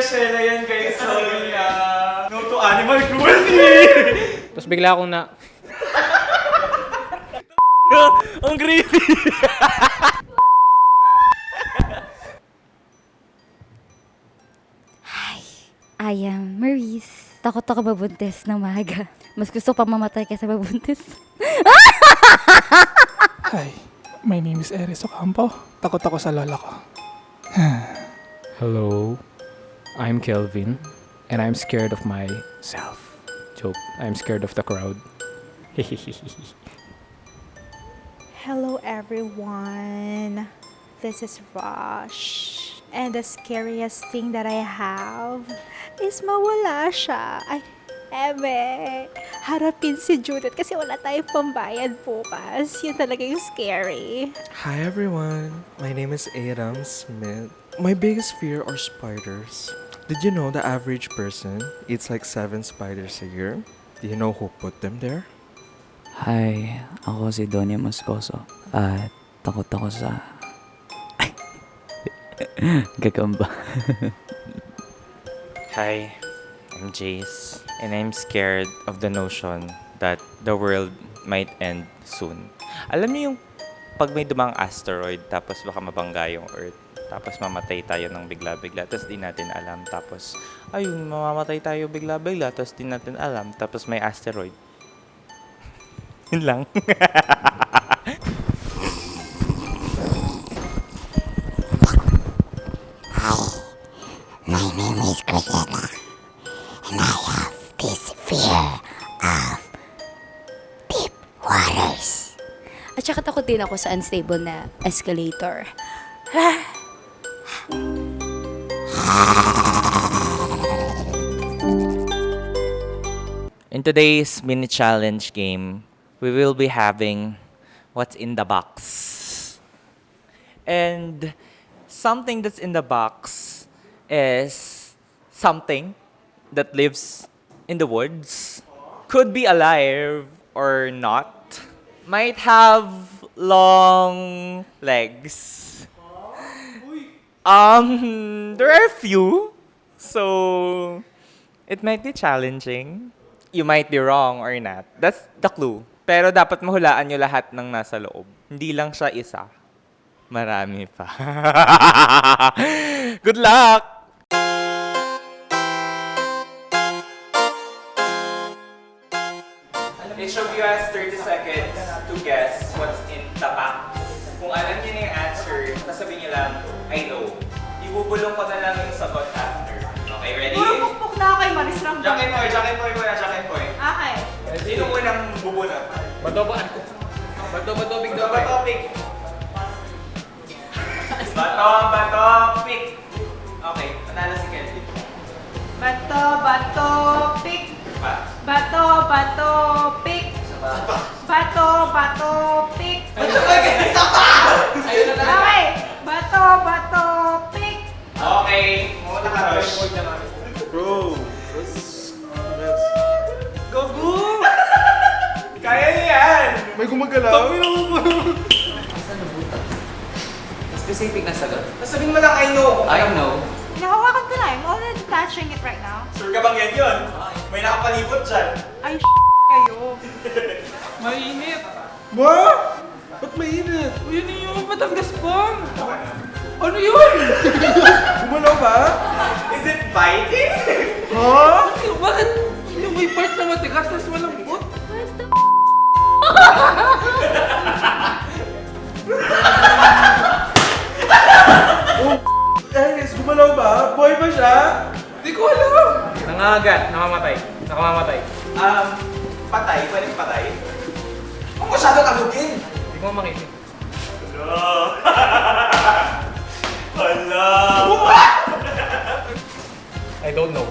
Shella yan guys. Sorry na. No to animal cruelty. Tapos bigla akong na... Ang creepy! I am Maurice. Takot ako mabuntis ng maaga. Mas gusto pa mamatay kaysa mabuntis. Hi, my name is Eris Ocampo. Takot ako sa lola ko. Hello, I'm Kelvin, and I'm scared of myself. Joke, I'm scared of the crowd. Hello everyone, this is Rosh. And the scariest thing that I have is mawala siya. Ay, ebe. Harapin si Judith kasi wala tayong pambayad bukas. Yun talaga yung scary. Hi everyone, my name is Adam Smith. My biggest fear are spiders. Did you know the average person eats like 7 spiders a year? Do you know who put them there? Hi, ako si Donya Moscoso at takot ako sa... gagamba. Hi, I'm Jace, and I'm scared of the notion that the world might end soon. Alam niyo yung pag may dumang asteroid tapos baka mabangga yung Earth, tapos mamatay tayo ng bigla-bigla, tapos di natin alam, tapos ayun, mamamatay tayo bigla-bigla, tapos di natin alam, tapos may asteroid. Yun lang. My name is Cosetta, and I have this fear of deep waters. At saka takot din ako sa unstable na escalator. In today's mini challenge game, we will be having what's in the box. And something that's in the box is something that lives in the woods. Could be alive or not. Might have long legs. There are a few. So it might be challenging. You might be wrong or not. That's the clue. Pero dapat mahulaan nyo lahat ng nasa loob. Hindi lang siya isa. Marami pa. Good luck! Each of you has 30 seconds to guess what's in the box. Kung alam niyo na yung answer, sasabihin niyo lang, I know. Ibubulong ko na lang yung sagot after. Okay, ready? Puro pukpuk na ako kay Maris Ramdan. Jacket boy muna, jacket boy. Okay. Sino unang bubulong? Bato, big Bato, pick. Bato, pick. Okay, panalo si Kelvin. Bato, pick. Bato, pick. Bato, pick. Ayun na Okay. Bato, pick. Okay, muna ka, Rosh. Bro, Gogo! Kaya niya yan! may gumagalaw. Specific na sagot. Sabihin mo lang, I know. I know. Hinahawakan ko na. I'm already touching it right now. Sure ka bang yan yun? May nakapalibot dyan. Ay, kayo. Mainit! Ba? Ba't mainit? Yun yung Batangas Bomb! Ano yun? Gumalaw ba? Is it biting? Ha? Bakit yung may part na matigas tas malambot? Eris, gumalaw ba? Boy ba siya? Di ko alam! Nangagat, nakamamatay. Patay, pwedeng patay. Huwag masyadong alugin. Hindi mo makinig. Hala! I don't know.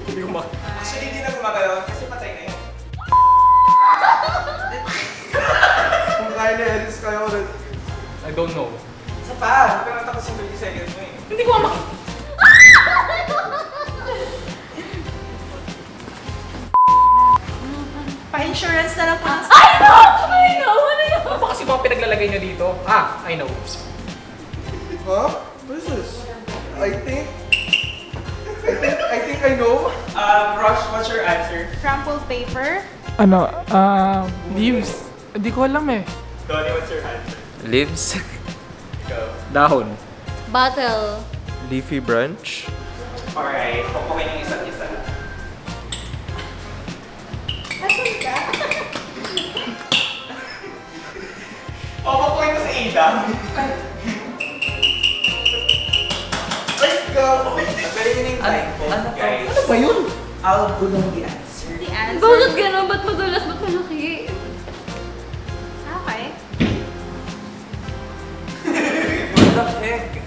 Hindi ko makinig. Actually, hindi na gumagalaw kasi patay na yun. Kung kaya ni Eris, kaya ulit. I don't know. Isa pa, pero tapos yung 30 seconds mo eh. Hindi ko makinig. Pa-insurance na lang po. I know! Ano ba kasi mga pinaglalagay nyo dito? I know. Huh? What is this? I think I know. Rush, what's your answer? Crumpled paper. Ano, leaves. Hindi ko alam eh. Donnie, what's your answer? Leaves. Dahon. Bottle. Leafy branch. Alright, pupukin yung isa't isa. Pupukin mo si Ada. Let's go! Galing yung time ko, guys. Ano ba yun? I'll gulong the answer. The answer. Bakit gano'n? Ba't madulas? Ba't malaki? Okay. What the heck?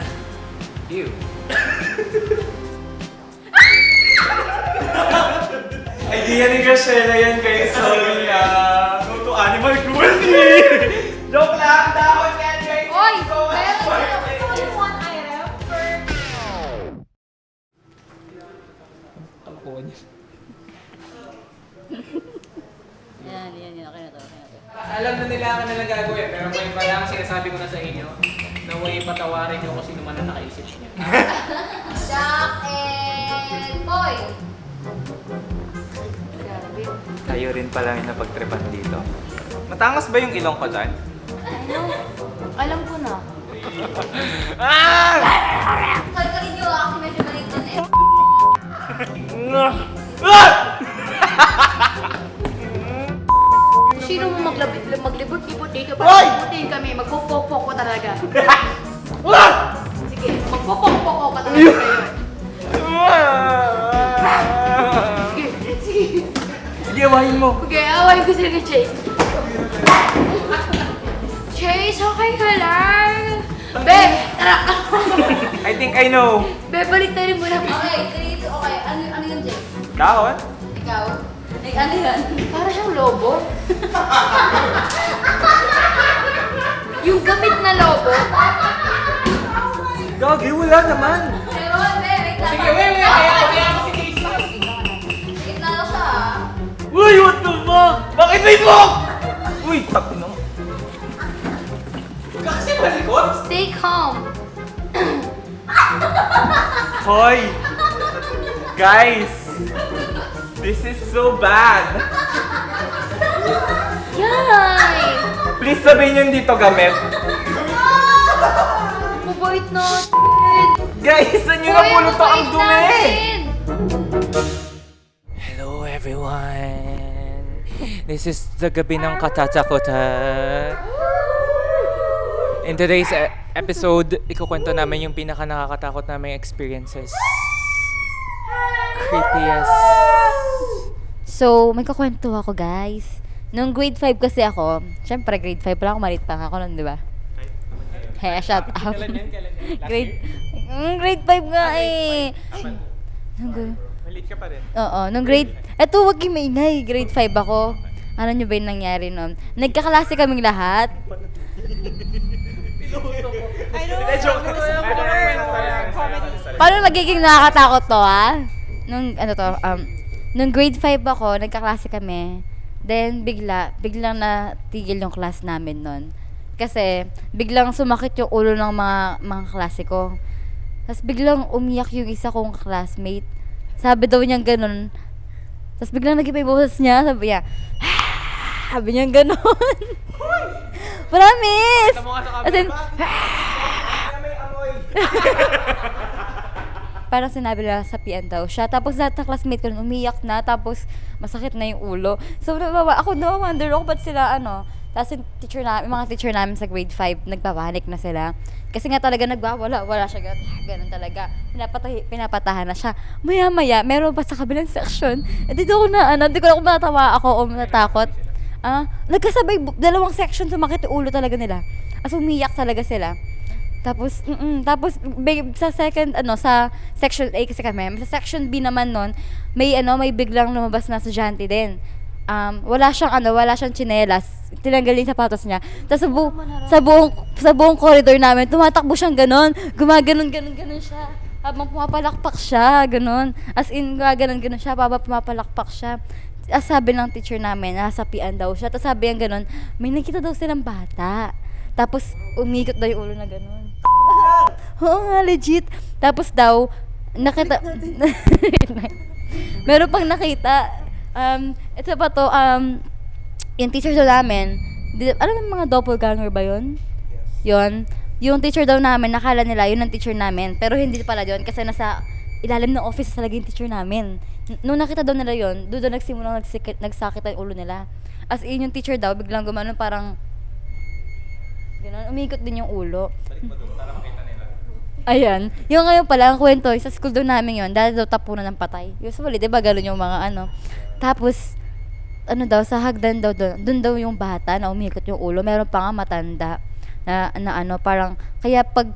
Ew. Idea ni Gashela yan, guys. Sorry na. Go to animal cruelty. Joke lang, dahon yan, guys. Oy! Go animal Meron one item per... Kalokohan niya. Yan. Okay na to. Alam na nila ka nalang gagawin, pero ngayon pa lang sinasabi ko na sa inyo na huwag patawarin niyo kung sino man ang nakaisip niya. Jack and Boy! Kayo rin pala yung napagtripan dito. Matangos ba yung ilong ko dyan? Alam ko na. Ah! Kalkalin niyo ako, medyo maliit din eh. Sino mo maglibot-libot dito para puputin kami? Magpupokpok ko talaga. Sige, magpupokpok ko talaga sa'yo. Sige. Sige, awahin mo. Okay, away ko sila kay Chase. Chase, okay ka lang? Be, tara! I think I know. Be, balik tayo muna. Okay, 3, 2, okay. Ano yun, Jay? Dahon? Ikaw? Like, ano yan? Para siyang lobo. Yung gamit na lobo. Gagi, wala naman. Pero, wait lang. Sige, wait. Kaya ako si Casey. Gitna na siya ah. Uy, what the fuck? Bakit may fuck? Uy, tapin mo. Kasi malikot. Stay calm. Hoy! Guys! This is so bad! Yay! Please sabihin nyo dito gamit. Mabait natin. Guys, saan nyo napulot to ang dumi? natin. Hello everyone! This is the gabi ng katatakutan. In today's episode, ikukwento namin yung pinaka nakakatakot naming experiences. Creepiest. So, may kakwento ako, guys. Nung grade 5 kasi ako, syempre grade 5 pa lang ako, maliit pa ako nun, di ba? Hey, shut up. Grade 5 nga eh. Malit ka pa rin. Oo, nung grade, eto wag yung maingay, grade 5 ako. Ano nyo ba yung nangyari nun? Nagkaklase kaming lahat. I don't Joke. Paano magiging nakakatakot to, ha? Nung grade 5 ako, nagkaklase kami. Then, biglang natigil yung class namin nun. Kasi, biglang sumakit yung ulo ng mga klase ko. Tapos, biglang umiyak yung isa kong classmate. Sabi daw niya ganun. Tapos, biglang nag-iba yung boses niya. Sabi niya, sabi niya ganun. Promise! As in, parang sinabi nila sa PN daw siya. Tapos lahat ng classmate ko nun umiyak na. Tapos masakit na yung ulo. So ako wonder ako ba't sila Tapos yung mga teacher namin sa grade 5 nagpapanik na sila. Kasi nga talaga wala siya ganun talaga. Pinapatahan na siya. Maya meron pa sa kabilang section. Dito ako hindi ko na matawa ako o natakot. Nagkasabay dalawang section sumakit yung ulo talaga nila. As umiyak talaga sila. Tapos sa second sa section A kasi kami, sa section B naman nun, may biglang lumabas na estudyante din. Wala siyang tsinelas. Tinanggal yung sapatos niya. Tapos sa buong corridor namin, tumatakbo siyang ganon. Gumaganon siya. Habang pumapalakpak siya, ganon. As in, gumaganon siya, habang pumapalakpak siya. Sabi ng teacher namin, nasapian daw siya. Tapos sabi yung ganon, may nakita daw silang bata. Tapos umikot daw yung ulo na ganon. Oo nga, legit. Tapos daw, nakita... Meron pang nakita. Ito pa to, yung teacher daw namin, alam mo mga doppelganger ba yun? Yun. Yung teacher daw namin, nakala nila, yun ang teacher namin. Pero hindi pala yun, kasi nasa ilalim ng office talaga yung teacher namin. Nung nakita daw nila yun, doon daw nagsimulang nagsakit ang ulo nila. As in, yung teacher daw, biglang gumanon parang, gano'n, umikot din yung ulo. Balik mo doon, para makita nila. Ayan. Yung ngayon pala, ang kwento, sa school daw namin yun, dahil daw tapunan ng patay. Usually, di ba, gano'n yung mga ano. Tapos, ano daw, sa hagdan daw, doon daw yung bata na umikot yung ulo. Meron pa nga matanda na ano, parang, kaya pag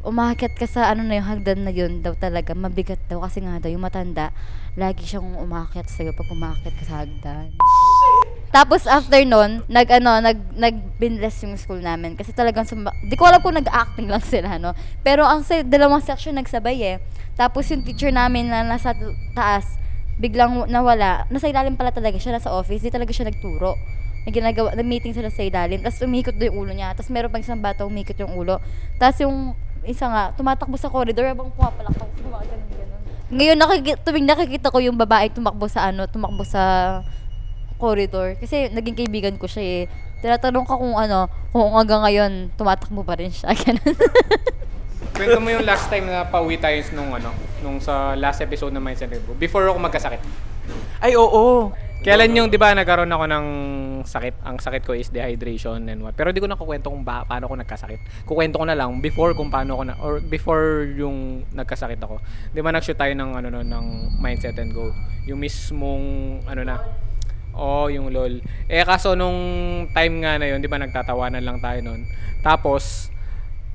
umakyat ka sa ano na yung hagdan na yun daw talaga, mabigat daw. Kasi nga daw, yung matanda, lagi siyang umakyat sa'yo pag umakyat ka sa hagdan. Tapos after nun, nag-binless yung school namin. Kasi talagang, di ko alam kung nag-acting lang sila, no? Pero ang dalawang section nagsabay eh. Tapos yung teacher namin na nasa taas, biglang nawala. Nasa ilalim pala talaga siya, nasa office. Di talaga siya nagturo. Nag-meeting sila sa ilalim. Tapos umikot doon yung ulo niya. Tapos meron pang isang bata umikot yung ulo. Tapos yung isa nga, tumatakbo sa corridor habang pumapalakpak. Gumaganon. Ngayon, tuwing nakikita ko yung babae tumakbo sa corridor. Kasi naging kaibigan ko siya eh. Tinatanong ka kung hanggang ngayon, tumatakbo pa rin siya. Ganun. Kwento mo yung last time na pauwi tayo nung sa last episode ng Mindset Review. Before ako magkasakit. Ay, oo. Kailan yung, di ba, nagkaroon ako ng sakit. Ang sakit ko is dehydration and what. Pero di ko na kukwento kung paano ako nagkasakit. Kukwento ko na lang before kung paano ako or before yung nagkasakit ako. Di ba, nag-shoot tayo ng Mindset and Go. Yung mismong, yung LOL. Kaso nung time nga na yun, di ba, nagtatawanan lang tayo nun. Tapos,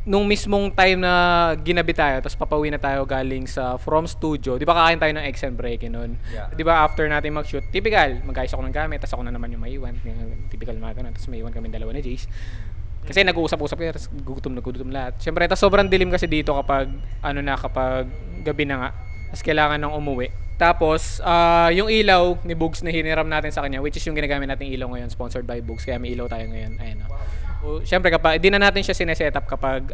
nung mismong time na ginabi tayo, tapos papauwi na tayo galing from studio, di ba kakain tayo ng eggs and break nun? Yeah. Di ba after natin mag-shoot, typical, mag-ayos ako ng gamit, tapos ako na naman yung maiwan. Typical mga ganun, tapos maiwan kami dalawa ni Jace. Kasi nag-uusap-usap kayo, tapos gugutom lahat. Siyempre, tapos sobrang dilim kasi dito kapag gabi na nga. Tapos kailangan nang umuwi. Tapos, yung ilaw ni Bugs na hiniram natin sa kanya, which is yung ginagamit nating ilaw ngayon, sponsored by Bugs, kaya may ilaw tayo ngayon. Ayan. Siyempre, kapag di na natin siya sineset up kapag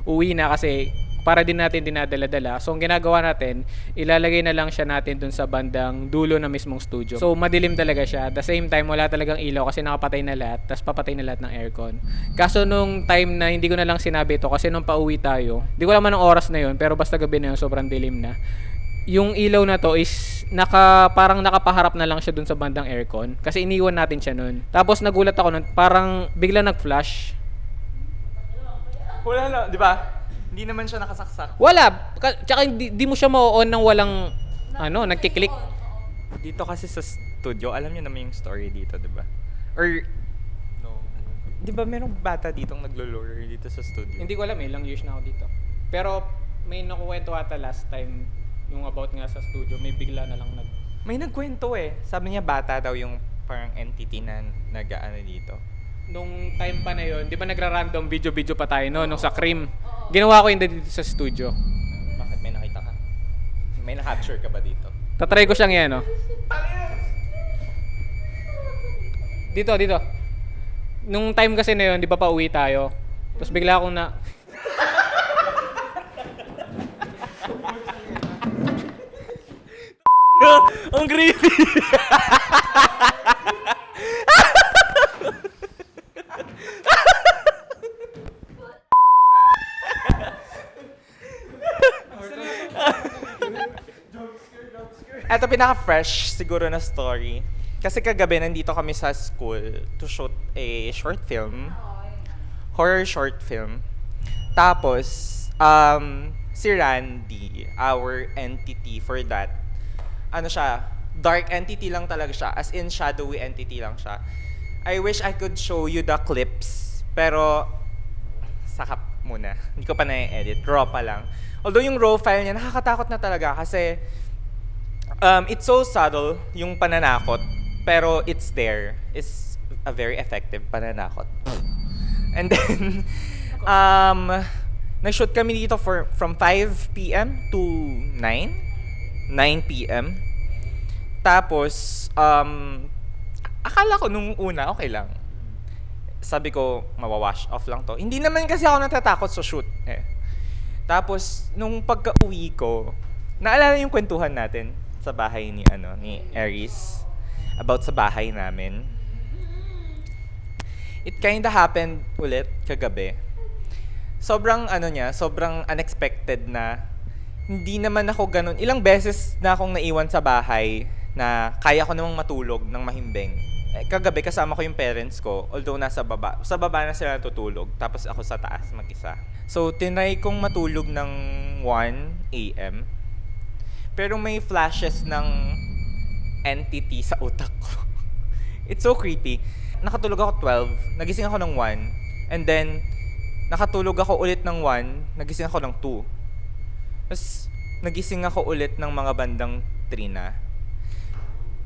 uwi na kasi para din natin dinadala-dala. So, ang ginagawa natin, ilalagay na lang siya natin dun sa bandang dulo na mismong studio. So, madilim talaga siya. At the same time, wala talagang ilaw kasi nakapatay na lahat, tapos papatay na lahat ng aircon. Kaso nung time na hindi ko na lang sinabi ito kasi nung pauwi tayo, di ko alam anong oras na yun, pero basta gabi na yun, sobrang dilim na. Yung ilaw na to is parang nakapaharap na lang siya dun sa bandang aircon kasi iniwan natin siya nun. Tapos nagulat ako nun, parang bigla nag-flash. Wala na, di ba? Hindi naman siya nakasaksak. Wala. Tsaka di mo siya ma-on nang walang nagkiklik. Dito kasi sa studio, alam niyo naman yung story dito, di ba? Or no. Di ba merong bata ditong naglo-lure dito sa studio? Hindi ko alam ilang years na ako dito. Pero may nakuwento ata last time yung about nga sa studio, may bigla na lang May nagkwento eh. Sabi niya bata daw yung parang entity na nag-aano dito. Nung time pa na yun, di ba nagra-random video pa tayo nung sa Cream. Ginawa ko yun dito sa studio. Bakit may nakita ka? May na-capture ka ba dito? Tatry ko siyang yan, Dito. Nung time kasi na yun, di ba pauwi tayo? Tapos bigla akong Ang creepy! Ito pinaka-fresh siguro na story. Kasi kagabi nandito kami sa school to shoot a short film. Horror short film. Tapos, si Randy, our entity for that, dark entity lang talaga siya. As in, shadowy entity lang siya. I wish I could show you the clips. Pero, sakap muna. Hindi ko pa na-edit. Raw pa lang. Although yung raw file niya, nakakatakot na talaga kasi it's so subtle, yung pananakot. Pero it's there. It's a very effective pananakot. And then, nag-shoot kami dito from 5 p.m. to 9 p.m. Tapos, akala ko nung una, okay lang. Sabi ko, mawawash off lang to. Hindi naman kasi ako natatakot sa shoot. Tapos, nung pagka-uwi ko, naalala yung kwentuhan natin sa bahay ni Aries about sa bahay namin. It kinda happened ulit kagabi. Sobrang sobrang unexpected na hindi naman ako ganun. Ilang beses na akong naiwan sa bahay na kaya ko namang matulog ng mahimbing. Kagabi kasama ko yung parents ko, although nasa baba. Sa baba na sila natutulog, tapos ako sa taas mag-isa. So, tinry kong matulog ng 1 a.m. Pero may flashes ng entity sa utak ko. It's so creepy. Nakatulog ako 12, nagising ako ng 1, and then nakatulog ako ulit ng 1, nagising ako ng 2. Tapos nagising ako ulit ng mga bandang 3 na.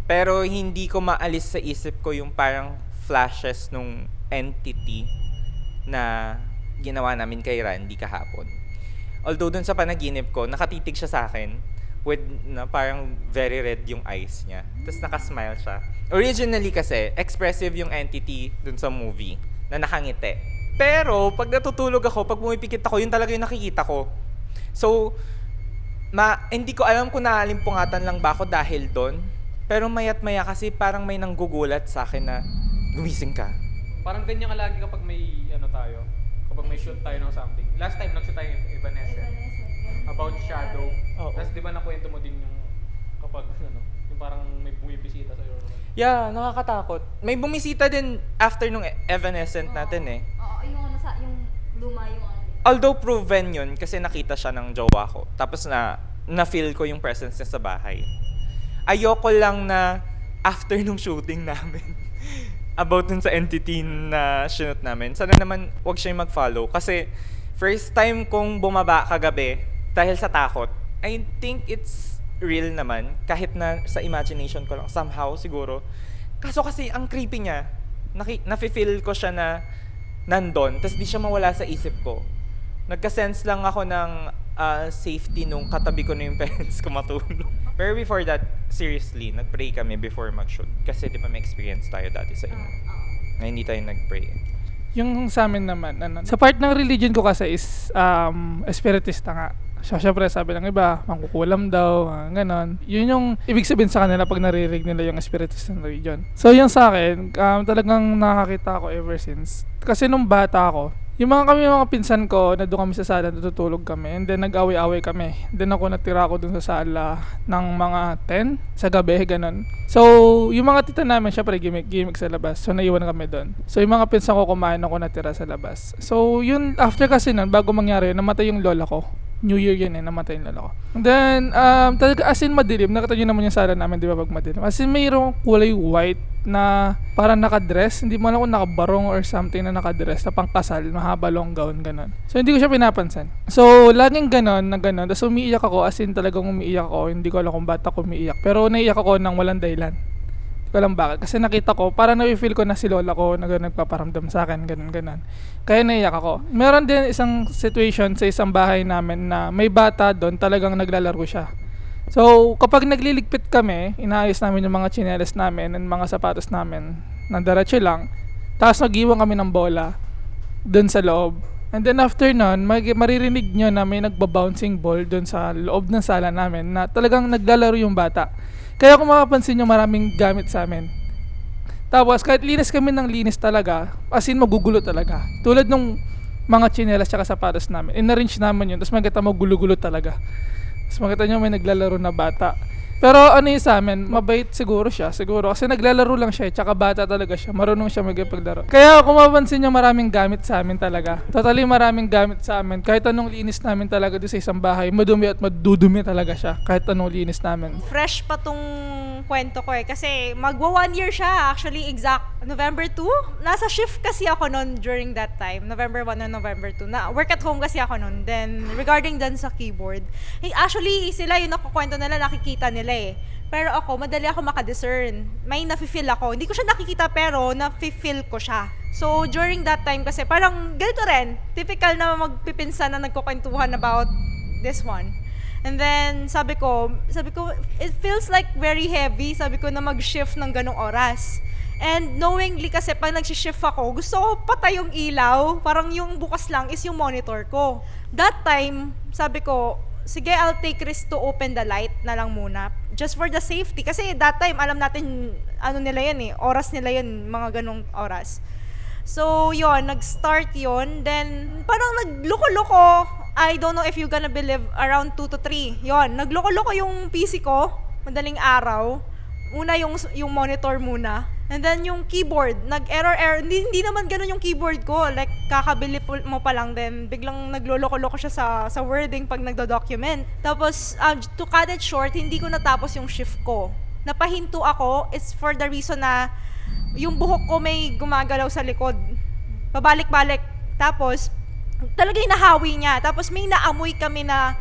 Pero hindi ko maalis sa isip ko yung parang flashes nung entity na ginawa namin kay Randy kahapon. Although dun sa panaginip ko, nakatitig siya sa akin with na parang very red yung eyes niya. Tapos nakasmile siya. Originally kasi, expressive yung entity dun sa movie na nakangiti. Pero pag natutulog ako, pag pumipikit ako, yun talaga yung nakikita ko. So, hindi ko alam kung naalimpungatan lang ba ako dahil doon. Pero mayat maya kasi parang may nanggugulat sa akin na gumising ka. Parang ganyan ka lagi kapag may tayo. Kapag may shoot tayo ng something. Last time nag-shoot tayo ng Evanescence. About shadow. Oo. Tapos di ba nakwento mo din yung kapag yung parang may bumibisita sa'yo. Yeah, nakakatakot. May bumisita din after nung Evanescent natin eh. Oo, yung luma yung Although proven yun kasi nakita siya ng jowa ko. Tapos na-feel ko yung presence niya sa bahay. Ayoko lang na after nung shooting namin about dun sa entity na shoot namin, sana naman wag siya mag-follow. Kasi first time kong bumaba kagabi dahil sa takot. I think it's real naman. Kahit na sa imagination ko lang. Somehow siguro. Kaso kasi ang creepy niya. Nafe-feel ko siya na nandun. Tapos di siya mawala sa isip ko. Nagka-sense lang ako ng safety nung katabi ko na yung parents ko matulog. Pero before that, seriously, nag-pray kami before mag-shoot. Kasi di ba may experience tayo dati sa inyo. Na hindi tayo nag-pray. Yung sa amin naman, sa part ng religion ko kasi is espiritista nga. So, syempre sabi ng iba, mangkukulam daw, ganon. Yun yung ibig sabihin sa kanila pag naririnig nila yung espiritista ng religion. So, yun sa akin, talagang nakakita ko ever since. Kasi nung bata ako, yung mga pinsan ko, na doon kami sa sala, natutulog kami, and then nag-away-away kami. Then ako natira ko doon sa sala ng mga 10 sa gabi, ganun. So, yung mga tita namin, syempre gimmick sa labas. So, naiwan kami doon. So, yung mga pinsan ko kumain ako natira sa labas. So, yun, after kasi nun, bago mangyari yun, namatay yung lola ko. New Year yun namatay yung lola ko. And then, talaga as in madilim, nakita nyo naman yung sala namin, di ba, pag madilim. As in mayroong kulay white na parang nakadress, hindi mo alam kung nakabarong or something na nakadress, na pangkasal, mahaba long gown, ganon. So, hindi ko siya pinapansin. So, laging ganon, na ganon. Tapos umiiyak ako, as in talagang umiiyak ako, hindi ko alam kung ba't ako umiiyak. Pero naiiyak ako ng walang dahilan. Hindi ko alam bakit. Kasi nakita ko, parang na-feel ko na si lola ko na nagpaparamdam sa akin, ganon. Kaya naiyak ako. Meron din isang situation sa isang bahay namin na may bata doon, talagang naglalaro siya. So, kapag nagliligpit kami, inaayos namin yung mga tsinelas namin and mga sapatos namin na diretso lang. Tapos nag-iwan kami ng bola doon sa loob. And then after nun, maririnig nyo na may nagba-bouncing ball doon sa loob ng sala namin na talagang naglalaro yung bata. Kaya kung makapansin nyo, maraming gamit sa amin. Tapos kahit linis kami ng linis talaga, as in magugulo talaga. Tulad nung mga tsinelas tsaka sapatos namin. In-arrange namin yun, tapos magkita mo gulo-gulo talaga. Tapos makita nyo may naglalaro na bata. Pero ano yung sa amin, mabait siguro siya. Siguro kasi naglalaro lang siya, tsaka bata talaga siya. Marunong siya magpaglaro. Kaya kung mapansin nyo, maraming gamit sa amin talaga. Totally maraming gamit sa amin. Kahit anong linis namin talaga doon sa isang bahay, madumi at madudumi talaga siya. Kahit anong linis namin. Fresh pa tong kwento ko kasi magwa 1 year siya, actually exact November 2. Nasa shift kasi ako noon during that time, November 1 and November 2. Na work at home kasi ako noon. Then regarding dun sa keyboard, actually sila yung nakukwento nila, nakikita nila eh. Pero ako, madali ako makadiscern. May nafe-feel ako. Hindi ko siya nakikita pero nafe-feel ko siya. So during that time kasi parang ganito rin, typical na magpipinsan na nagkukwentuhan about this one. And then, sabi ko, it feels like very heavy. Sabi ko na mag-shift ng ganong oras. And knowingly kasi pag nag-shift ako, gusto ko patay yung ilaw. Parang yung bukas lang is yung monitor ko. That time, sabi ko, sige, I'll take risk to open the light na lang muna. Just for the safety. Kasi that time, alam natin, ano nila yan eh, oras nila yun, mga ganong oras. So, yon nag-start yon. Then, parang nagloko-loko. I don't know if you're gonna believe, around 2 to 3. Yon, nagloko-loko yung PC ko, madaling araw. Una yung monitor muna. And then yung keyboard, nag-error. Hindi naman ganun yung keyboard ko. Like, kakabili mo pa lang, then biglang nagloloko-loko siya sa wording pag nagdo-document. Tapos, to cut it short, hindi ko natapos yung shift ko. Napahinto ako, it's for the reason na yung buhok ko may gumagalaw sa likod. Pabalik-balik. Tapos, talagang nahawi niya. Tapos may naamoy kami na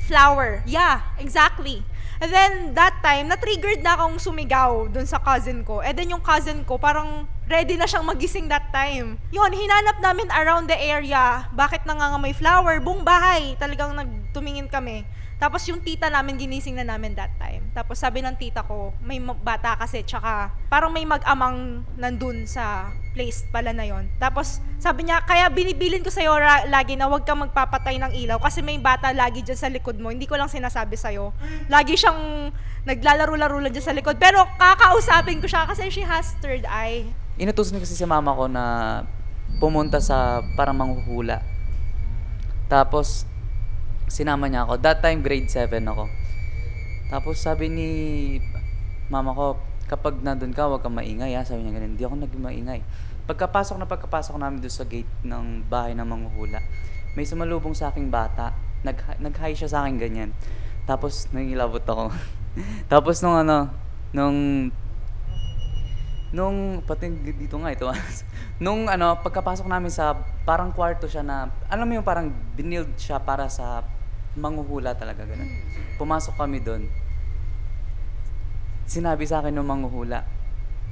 flower. Yeah, exactly. And then, that time, na-triggered na akong sumigaw dun sa cousin ko. And then yung cousin ko, parang ready na siyang magising that time. Yun, hinanap namin around the area. Bakit nangangamoy flower? Buong bahay. Talagang nagtumingin kami. Tapos yung tita namin, ginising na namin that time. Tapos sabi ng tita ko, may bata kasi, tsaka parang may mag-amang nandun sa place pala na yon. Tapos sabi niya, kaya binibilin ko sa'yo lagi na huwag kang magpapatay ng ilaw kasi may bata lagi dyan sa likod mo. Hindi ko lang sinasabi sa'yo. Lagi siyang naglalaro-laro lang dyan sa likod. Pero kakausapin ko siya kasi she has third eye. Inutusan kasi si mama ko na pumunta sa parang manghuhula. Tapos, sinama niya ako. That time, grade 7 ako. Tapos sabi ni mama ko, kapag nandun ka, huwag kang maingay ha. Sabi niya ganun, hindi ako naging maingay. Pagkapasok namin doon sa gate ng bahay ng manghuhula, may sumalubong sa aking bata. Nag-hi siya sa akin ganyan. Tapos, nangilabot ako. Tapos pati dito nga ito. Pagkapasok namin sa parang kwarto siya na, alam mo yung parang binild siya para sa manghuhula talaga, ganun. Pumasok kami doon. Sinabi sa akin ng manghuhula,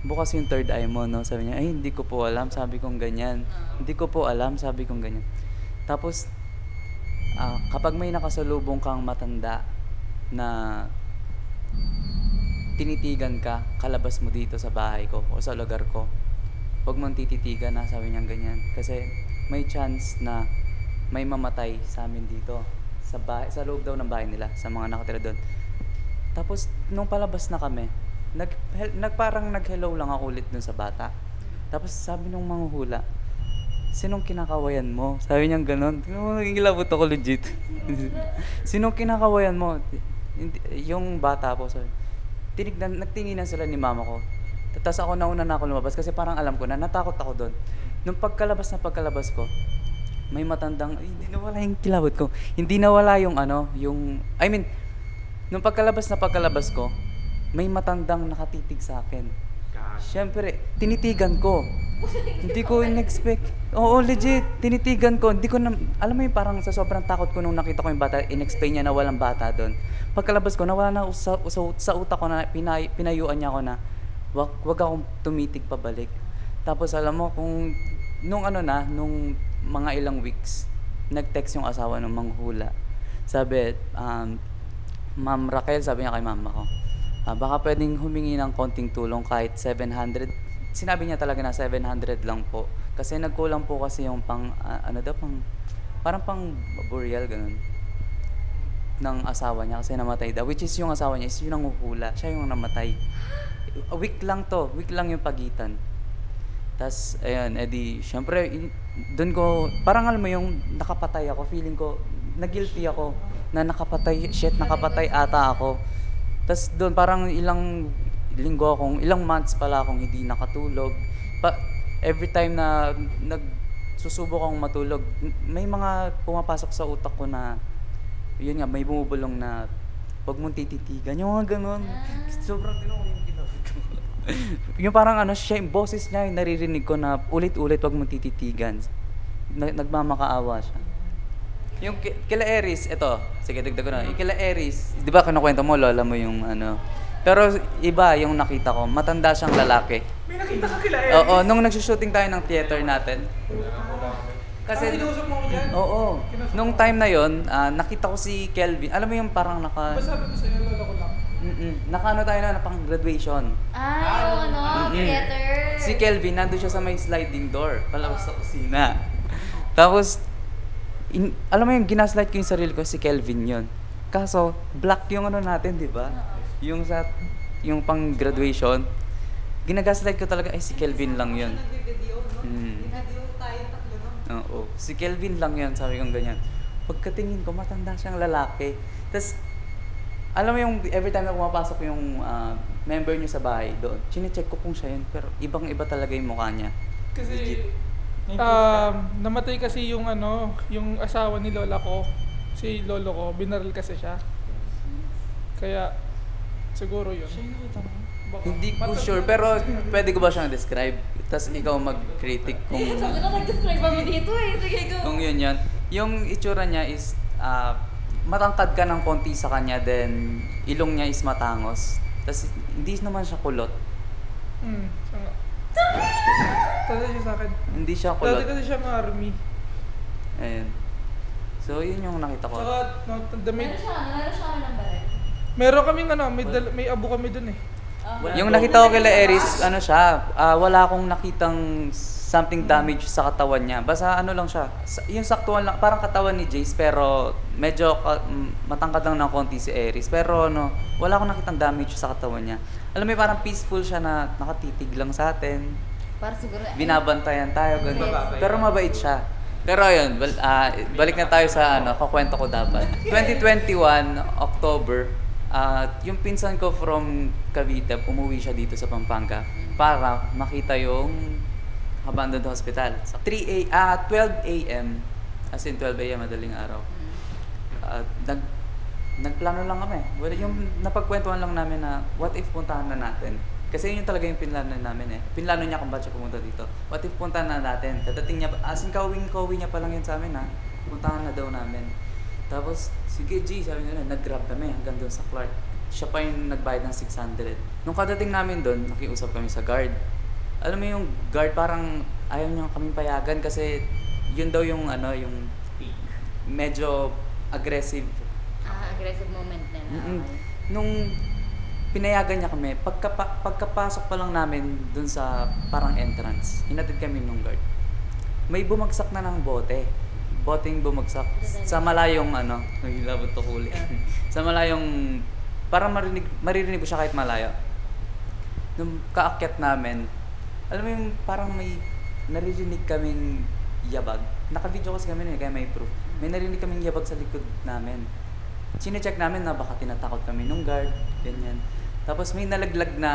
bukas yung third eye mo, no? Sabi niya, ay, hindi ko po alam, sabi kong ganyan. Hindi ko po alam, sabi kong ganyan. Tapos, kapag may nakasalubong kang matanda na tinitigan ka, kalabas mo dito sa bahay ko o sa lugar ko, huwag mong tititigan na, sabi niya ganyan. Kasi may chance na may mamatay sa amin dito sa loob daw ng bahay nila, sa mga nakatira doon. Tapos nung palabas na kami, parang nag-hello lang ako ulit dun sa bata. Tapos sabi nung manghuhula, sinong kinakawayan mo? Sabi niya ganun. Nagingilabot ako legit. Sinong kinakawayan mo? Yung bata po, sabi. Nagtinginan sila ni mama ko. Tapos ako nauna na ako lumabas kasi parang alam ko na, natakot ako doon. Nung pagkalabas ko, may matandang, hindi nawala yung kilabot ko. Hindi nawala yung nung pagkalabas ko, may matandang nakatitig sa akin. Siyempre, tinitigan ko. Hindi ko in-expect. Oo, legit, tinitigan ko. Hindi ko na, alam mo yung parang sa sobrang takot ko nung nakita ko yung bata, in-explain niya na walang bata doon. Pagkalabas ko, nawala na sa utak ko na pinayuan niya ako na wag akong tumitig pabalik. Tapos alam mo, nung mga ilang weeks, nag-text yung asawa ng manghuhula. Sabi, Ma'am Raquel, sabi niya kay mama ko, baka pwedeng humingi ng konting tulong kahit 700. Sinabi niya talaga na 700 lang po. Kasi nagkulang po kasi yung parang pang burial, ganun, ng asawa niya kasi namatay daw. Which is yung asawa niya is yung nanguhula. Siya yung namatay. Week lang yung pagitan. Tas ayun, edi, syempre, doon ko, parang alam mo yung nakapatay ako, feeling ko, na-guilty ako, na nakapatay ata ako. Tas doon, parang ilang months pala akong hindi nakatulog. Every time na nagsusubok akong matulog, may mga pumapasok sa utak ko na, yun nga, may bumubulong na, huwag mong tititigan, yung mga ganun. Sobrang tinawag yung kinabig ko. Yung parang siya, yung boses niya, yung naririnig ko na ulit-ulit huwag mong tititigan. Nagmamakaawa siya. Yung kila Aries, ito, sige dagdag ko na. Yung kila Aries, di ba kinukwento mo, lola mo yung Pero iba yung nakita ko, matanda siyang lalaki. May nakita ka kila Aries? Oo, nung nagsushooting tayo ng theater natin. Kasi, nung time na yon, nakita ko si Kelvin. Alam mo yung parang Sabi ko sa'yo, lola ko lang. Nakaano tayo na pang graduation. Yung ano, theater. Si Kelvin, nandun siya sa may sliding door, palabas sa kusina. Tapos, alam mo yung ginaslight ko yung sarili ko, si Kelvin yun. Kaso, black yung ano natin, di ba? Yung pang graduation. Ginagaslight ko talaga, ay si Kelvin lang yun. Oo, si Kelvin lang yun, sabi kong ganyan. Pagkatingin ko, matanda siyang lalaki. Tapos, alam mo yung every time na pumapasok yung member niyo sa bahay doon, chine-check ko kung siya yun, pero ibang-iba talaga yung mukha niya. Kasi, namatay kasi yung yung asawa ni lola ko. Si lolo ko, binaril kasi siya. Kaya, siguro yun. Baka- Hindi ko sure, pero pwede ko ba siyang describe? Tapos ikaw mag-critic kung Sabi ko, nag-describe mo dito eh. Sige, go. kung yun yan. Yung itsura niya is matangkad ka ng konti sa kanya, then ilong niya is matangos. Tapos hindi naman siya kulot. Siya nga. Tanda siya sa akin. Hindi siya Dati kulot. kasi siya army. Ayun. So yun yung nakita ko. Saka, damit. Meron siya ng baril. Meron kaming may abo kami dun eh. Yung nakita ko kila Eris, ano siya, wala akong nakitang something damage sa katawan niya. Basta ano lang siya, yung saktuan lang, parang katawan ni Jace, pero medyo matangkad lang ng konti si Eris. Pero ano, wala akong nakitang damage sa katawan niya. Alam mo, parang peaceful siya na nakatitig lang sa atin. Para siguro, Binabantayan tayo, ganun. Yes. Pero mabait siya. Pero ayun, balik na tayo sa kukwento ko dapat. 2021, October, yung pinsan ko from Cavite, umuwi siya dito sa Pampanga para makita yung abandoned hospital. Sa 12 a.m., as in 12 a.m. madaling araw. Nagplano lang kami. Yung napagkwentuhan lang namin na what if puntahan na natin. Kasi yun talaga yung pinlano namin eh. Pinlano niya kung ba't siya pumunta dito. What if puntahan na natin. Kadating niya, as in kauwi niya pa lang yun sa amin ha. Puntahan na daw namin. Tapos, sige G, sabi nila, nag-grab kami hanggang doon sa Clark. Siya pa yung nagbayad ng 600. Nung kadating namin doon, nakiusap kami sa guard. Alam mo yung guard parang ayaw niya kaming payagan kasi yun daw yung yung medyo aggressive. aggressive moment nila. Nung pinayagan niya kami, pagkapasok pa lang namin doon sa parang entrance, hinatid kami nung guard. May bumagsak na ng bote. Boteng bumagsak sa malayong nahilabot to huli. Sa malayong parang maririnig ko siya kahit malayo. Nung kaakyat namin, alam mo yung parang may naririnig kaming yabag. Naka-video kasi kami kaya may proof. May narinig kaming yabag sa likod namin. Sine-check namin na baka tinatakot kami nung guard, ganyan. Tapos may nalaglag na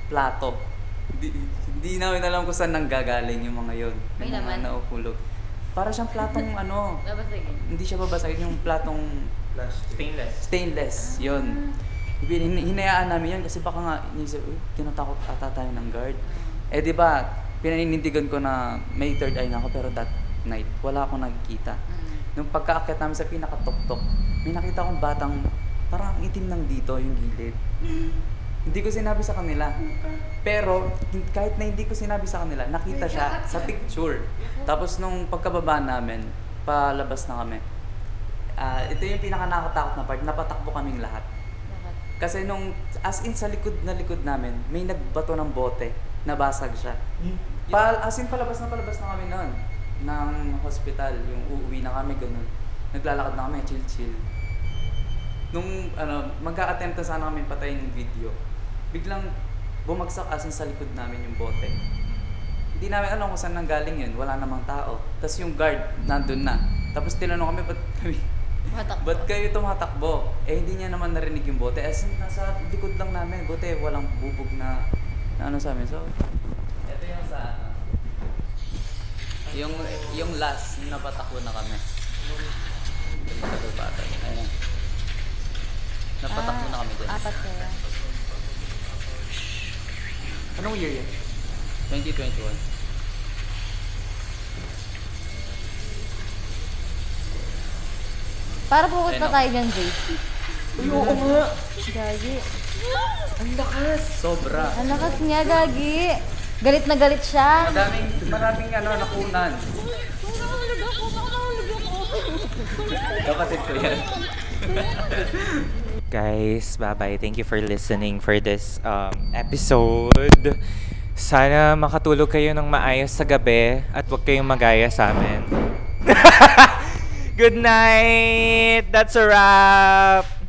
plato. Hindi namin alam kung saan nanggagaling yung mga yon. May Yung mga laman? nauhulog. Para siyang platong Babasagin. hindi siya babasagin, yung platong stainless, yun. Hinayaan namin yan kasi baka nga inisip, tinatakot ata tayo ng guard. Eh di ba, pinaninindigan ko na may third eye na ako pero that night, wala akong nakikita. Nung pagkaakyat namin sa pinakatok-tok, may nakita akong batang parang itim ng dito yung gilid. Hindi ko sinabi sa kanila. Pero kahit na hindi ko sinabi sa kanila, nakita siya sa picture. Tapos nung pagkababa namin, palabas na kami. Ito yung pinaka-nakatakot na part, napatakbo kaming lahat. Kasi nung, as in sa likod namin, may nagbato ng bote, nabasag siya. As in palabas na kami noon ng hospital, yung uuwi na kami, ganun. Naglalakad na kami, chill. Nung magka-attempt na sana kami patayin yung video, biglang bumagsak as in sa likod namin yung bote. Hindi namin alam kung saan nanggaling yun, wala namang tao. Tapos yung guard, nandun na. Tapos tinanong kami, ba't kayo tumatakbo? Eh hindi niya naman narinig yung bote. As in, nasa likod lang namin, bote, walang bubog na sa amin. So, ito yung sa yung last, yung napatakbo na kami. Ayun. Napatakbo na kami dyan. 4 kaya. Anong year yun? 2021. Para pukot pa tayo dyan, Jay. Oo nga! Gagi. Ang lakas! Sobra. Ang lakas niya, Gagi. Galit na galit siya. Maraming nakunan. Kapatid ko yan. Guys, bye-bye. Thank you for listening for this episode. Sana makatulog kayo ng maayos sa gabi at huwag kayong magaya sa amin. Good night! That's a wrap!